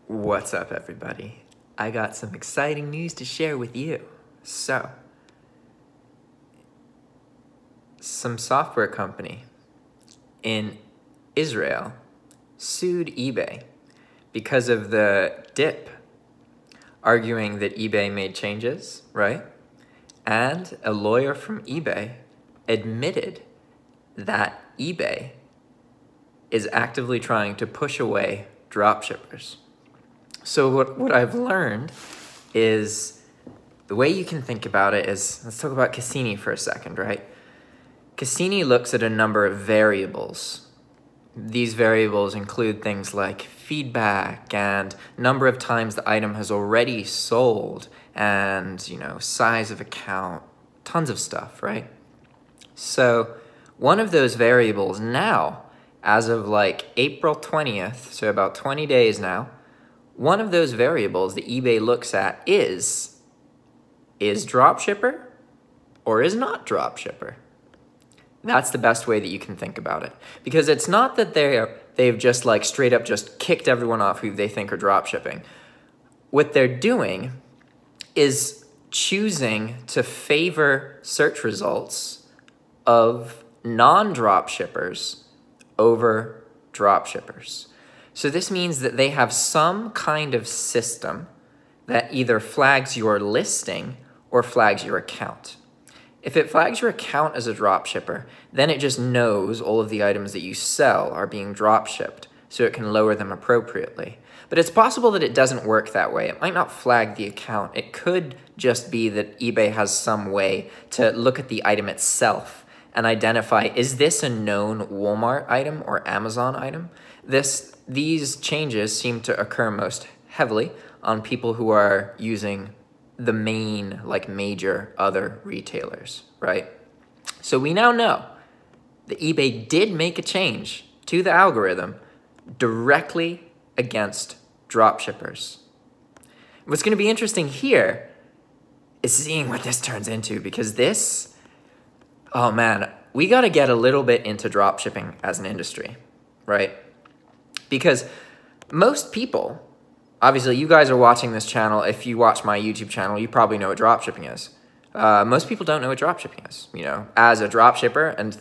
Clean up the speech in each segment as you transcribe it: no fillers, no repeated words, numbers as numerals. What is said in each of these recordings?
What's up, everybody? I got some exciting news to share with you. So, some software company in Israel sued eBay because of the dip, arguing that eBay made changes, right? And a lawyer from eBay admitted that eBay is actively trying to push away dropshippers. So what I've learned is the way you can think about it is, let's talk about Cassini for a second, right? Cassini looks at a number of variables. These variables include things like feedback and number of times the item has already sold and, size of account, tons of stuff, right? So one of those variables now, as of like April 20th, so about 20 days now, one of those variables that eBay looks at is dropshipper or is not dropshipper? That's the best way that you can think about it. Because it's not that they've just like straight up just kicked everyone off who they think are dropshipping. What they're doing is choosing to favor search results of non-dropshippers over dropshippers. So this means that they have some kind of system that either flags your listing or flags your account. If it flags your account as a dropshipper, then it just knows all of the items that you sell are being dropshipped, so it can lower them appropriately. But it's possible that it doesn't work that way. It might not flag the account. It could just be that eBay has some way to look at the item itself and identify, is this a known Walmart item or Amazon item? These changes seem to occur most heavily on people who are using the main, major other retailers, right? So we now know that eBay did make a change to the algorithm directly against dropshippers. What's going to be interesting here is seeing what this turns into, because this, oh man, we got to get a little bit into dropshipping as an industry, right? Because most people, obviously you guys are watching this channel. If you watch my YouTube channel, you probably know what dropshipping is. Most people don't know what dropshipping is. As a dropshipper and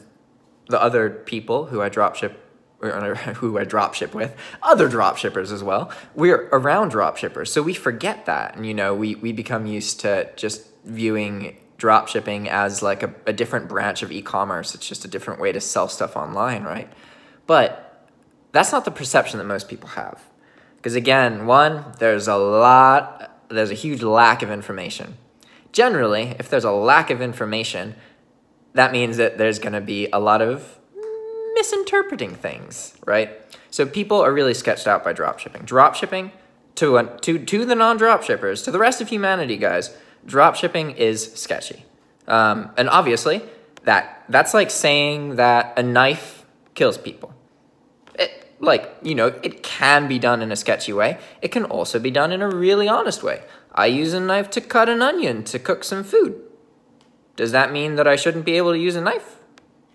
the other people who I dropship with, other dropshippers as well, we're around dropshippers. So we forget that. And, we become used to just viewing dropshipping as like a different branch of e-commerce. It's just a different way to sell stuff online, right? But that's not the perception that most people have. Because again, one, there's a huge lack of information. Generally, if there's a lack of information, that means that there's going to be a lot of misinterpreting things, right? So people are really sketched out by dropshipping. Dropshipping, to the non-dropshippers, to the rest of humanity, guys, dropshipping is sketchy. And obviously, that's like saying that a knife kills people. It can be done in a sketchy way. It can also be done in a really honest way. I use a knife to cut an onion to cook some food. Does that mean that I shouldn't be able to use a knife?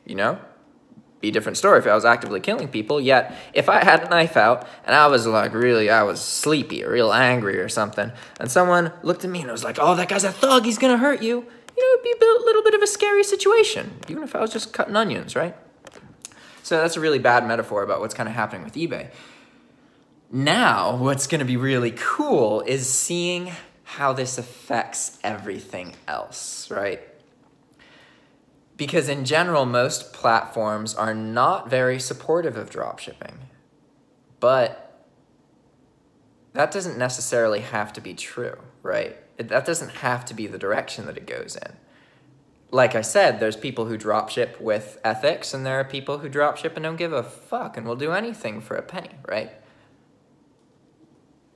Be a different story if I was actively killing people. Yet, if I had a knife out and I was sleepy or real angry or something, and someone looked at me and was like, oh, that guy's a thug, he's gonna hurt you, it'd be a little bit of a scary situation, even if I was just cutting onions, right? So that's a really bad metaphor about what's kind of happening with eBay. Now, what's going to be really cool is seeing how this affects everything else, right? Because in general, most platforms are not very supportive of dropshipping. But that doesn't necessarily have to be true, right? That doesn't have to be the direction that it goes in. Like I said, there's people who dropship with ethics, and there are people who dropship and don't give a fuck and will do anything for a penny, right?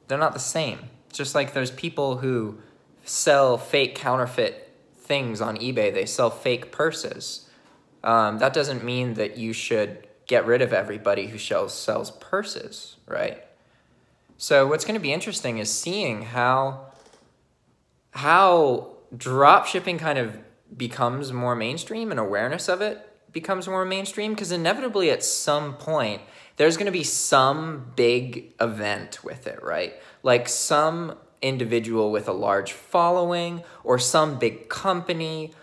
They're not the same. Just like there's people who sell fake counterfeit things on eBay. They sell fake purses. That doesn't mean that you should get rid of everybody who sells purses, right? So what's going to be interesting is seeing how dropshipping kind of becomes more mainstream and awareness of it becomes more mainstream, because inevitably at some point there's going to be some big event with it, right? Like some individual with a large following or some big company,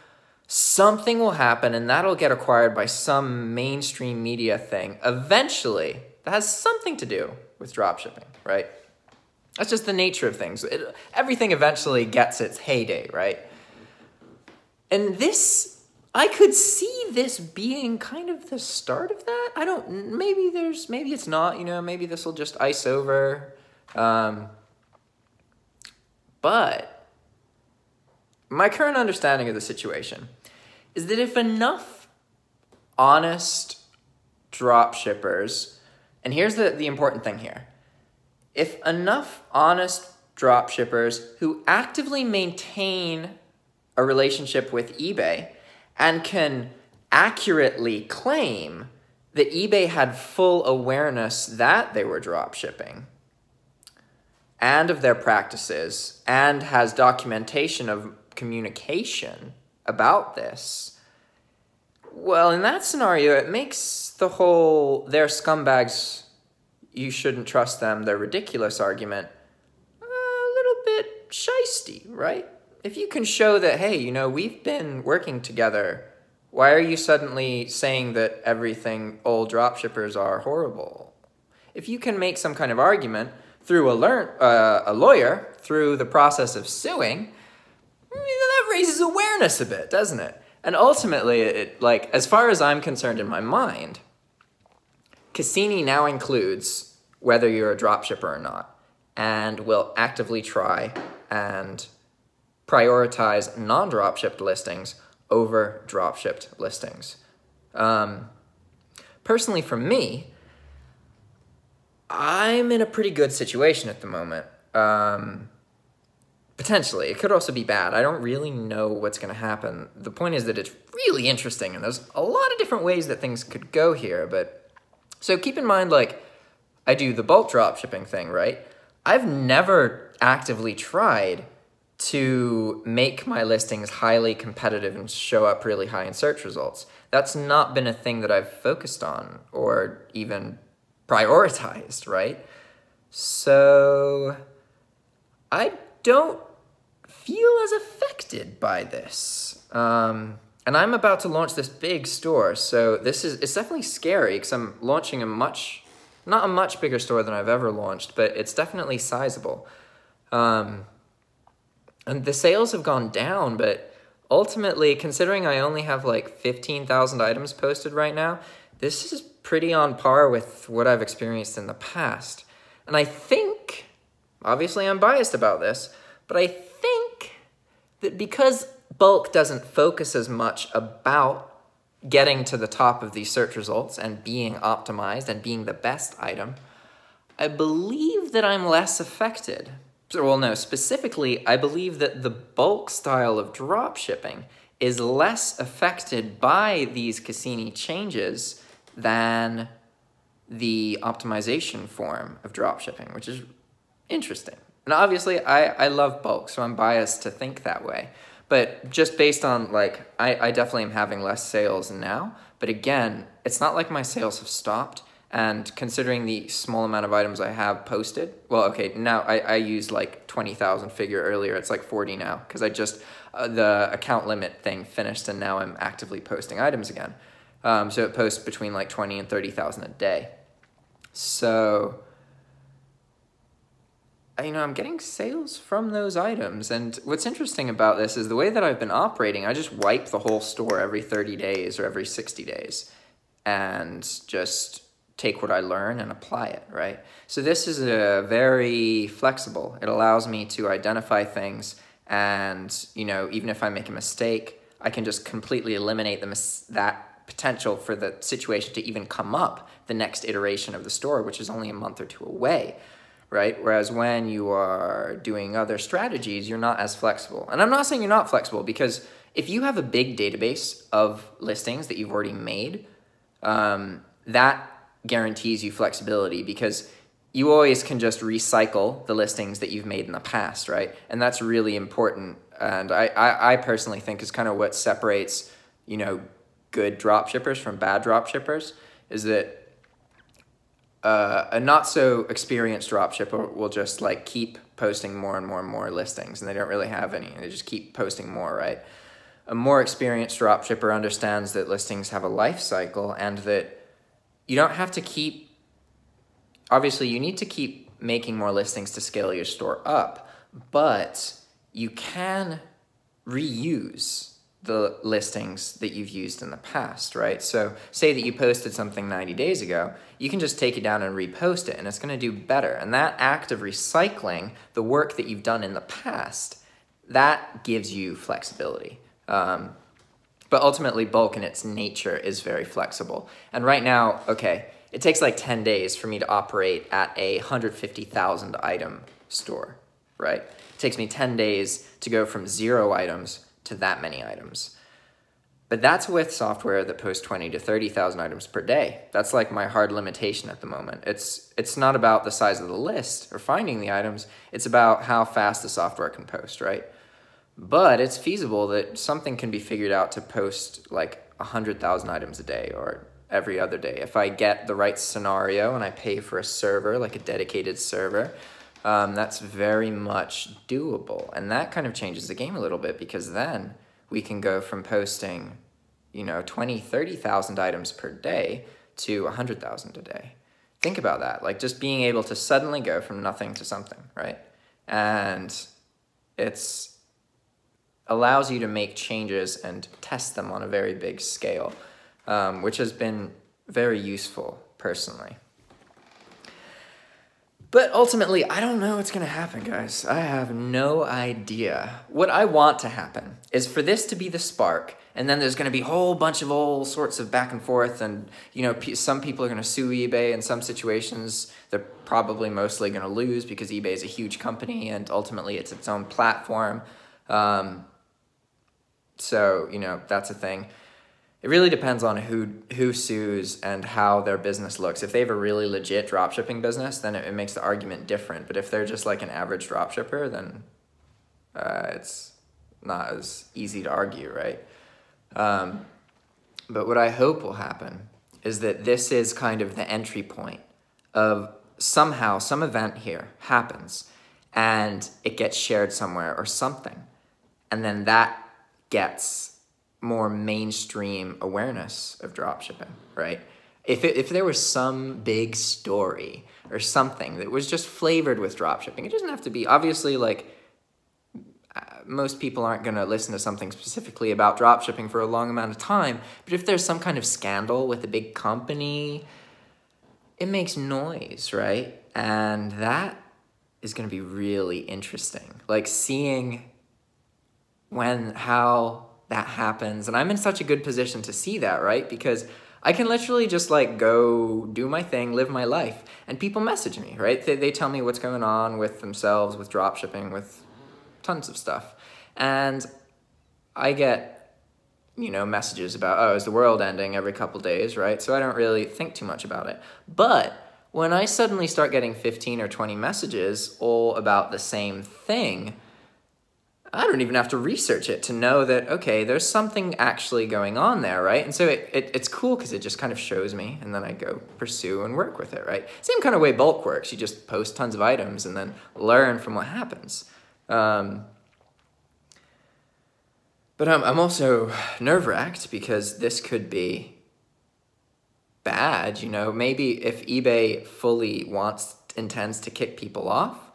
something will happen and that'll get acquired by some mainstream media thing. Eventually, that has something to do with dropshipping, right? That's just the nature of things. Everything eventually gets its heyday, right? And this, I could see this being kind of the start of that. I don't, maybe it's not, you know, maybe this will just ice over. But my current understanding of the situation is that if enough honest dropshippers, and here's the important thing here, if enough honest dropshippers who actively maintain a relationship with eBay and can accurately claim that eBay had full awareness that they were dropshipping and of their practices and has documentation of communication about this, well, in that scenario, it makes the whole "they're scumbags, you shouldn't trust them, they're ridiculous" argument a little bit shisty, right? If you can show that, hey, you know, we've been working together, why are you suddenly saying that everything all dropshippers are horrible? If you can make some kind of argument through a lawyer, through the process of suing, that raises awareness a bit, doesn't it? And ultimately, like, as far as I'm concerned in my mind, Cassini now includes whether you're a dropshipper or not, and will actively try and prioritize non-dropshipped listings over dropshipped listings. Personally, for me, I'm in a pretty good situation at the moment. Potentially. It could also be bad. I don't really know what's going to happen. The point is that it's really interesting, and there's a lot of different ways that things could go here. But so keep in mind, like, I do the bulk dropshipping thing, right? I've never actively tried to make my listings highly competitive and show up really high in search results. That's not been a thing that I've focused on or even prioritized, right? So I don't feel as affected by this. And I'm about to launch this big store, so it's definitely scary because I'm launching not a much bigger store than I've ever launched, but it's definitely sizable. And the sales have gone down, but ultimately, considering I only have like 15,000 items posted right now, this is pretty on par with what I've experienced in the past. And I think, obviously I'm biased about this, but I think that because bulk doesn't focus as much about getting to the top of these search results and being optimized and being the best item, I believe that I'm less affected. Well, no, specifically, I believe that the bulk style of dropshipping is less affected by these Cassini changes than the optimization form of dropshipping, which is interesting. And obviously, I love bulk, so I'm biased to think that way. But just based on, like, I definitely am having less sales now. But again, it's not like my sales have stopped. And considering the small amount of items I have posted, well, okay, now I used like 20,000 figure earlier. It's like 40 now because I just, the account limit thing finished and now I'm actively posting items again. So it posts between like 20 and 30,000 a day. So, you know, I'm getting sales from those items. And what's interesting about this is the way that I've been operating, I just wipe the whole store every 30 days or every 60 days and just take what I learn and apply it, right? So this is very flexible. It allows me to identify things and, you know, even if I make a mistake, I can just completely eliminate that potential for the situation to even come up the next iteration of the store, which is only a month or two away, right? Whereas when you are doing other strategies, you're not as flexible. And I'm not saying you're not flexible because if you have a big database of listings that you've already made, that guarantees you flexibility because you always can just recycle the listings that you've made in the past, right? And that's really important. And I personally think is kind of what separates, you know, good drop shippers from bad drop shippers is that a not so experienced drop shipper will just like keep posting more and more and more listings, and they don't really have any, and they just keep posting more, right? A more experienced drop shipper understands that listings have a life cycle and that you don't have to keep, obviously you need to keep making more listings to scale your store up, but you can reuse the listings that you've used in the past, right? So say that you posted something 90 days ago, you can just take it down and repost it, and it's gonna do better. And that act of recycling the work that you've done in the past, that gives you flexibility. But ultimately, bulk in its nature is very flexible. And right now, okay, it takes like 10 days for me to operate at a 150,000 item store, right? It takes me 10 days to go from 0 items to that many items. But that's with software that posts 20 to 30,000 items per day. That's like my hard limitation at the moment. It's not about the size of the list or finding the items, it's about how fast the software can post, right? But it's feasible that something can be figured out to post like 100,000 items a day or every other day. If I get the right scenario and I pay for a server, like a dedicated server, that's very much doable. And that kind of changes the game a little bit, because then we can go from posting, 20, 30,000 items per day to 100,000 a day. Think about that, like just being able to suddenly go from nothing to something, right? And it's allows you to make changes and test them on a very big scale, which has been very useful personally. But ultimately, I don't know what's going to happen, guys. I have no idea. What I want to happen is for this to be the spark, and then there's going to be a whole bunch of all sorts of back and forth, and some people are going to sue eBay in some situations. They're probably mostly going to lose because eBay is a huge company, and ultimately it's its own platform. So, that's a thing. It really depends on who sues and how their business looks. If they have a really legit dropshipping business, then it makes the argument different. But if they're just like an average dropshipper, then it's not as easy to argue, right? But what I hope will happen is that this is kind of the entry point of somehow some event here happens and it gets shared somewhere or something. And then that gets more mainstream awareness of dropshipping, right? If there was some big story or something that was just flavored with dropshipping, it doesn't have to be, obviously, like, most people aren't going to listen to something specifically about dropshipping for a long amount of time, but if there's some kind of scandal with a big company, it makes noise, right? And that is going to be really interesting. Like, seeing how that happens, and I'm in such a good position to see that, right? Because I can literally just like go do my thing, live my life, and people message me, right? They tell me what's going on with themselves, with dropshipping, with tons of stuff, and I get messages about, oh, is the world ending every couple days, right? So I don't really think too much about it. But when I suddenly start getting 15 or 20 messages all about the same thing, I don't even have to research it to know that, okay, there's something actually going on there, right? And so it's cool because it just kind of shows me, and then I go pursue and work with it, right? Same kind of way bulk works. You just post tons of items and then learn from what happens. But I'm also nerve-wracked because this could be bad, Maybe if eBay fully intends to kick people off,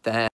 then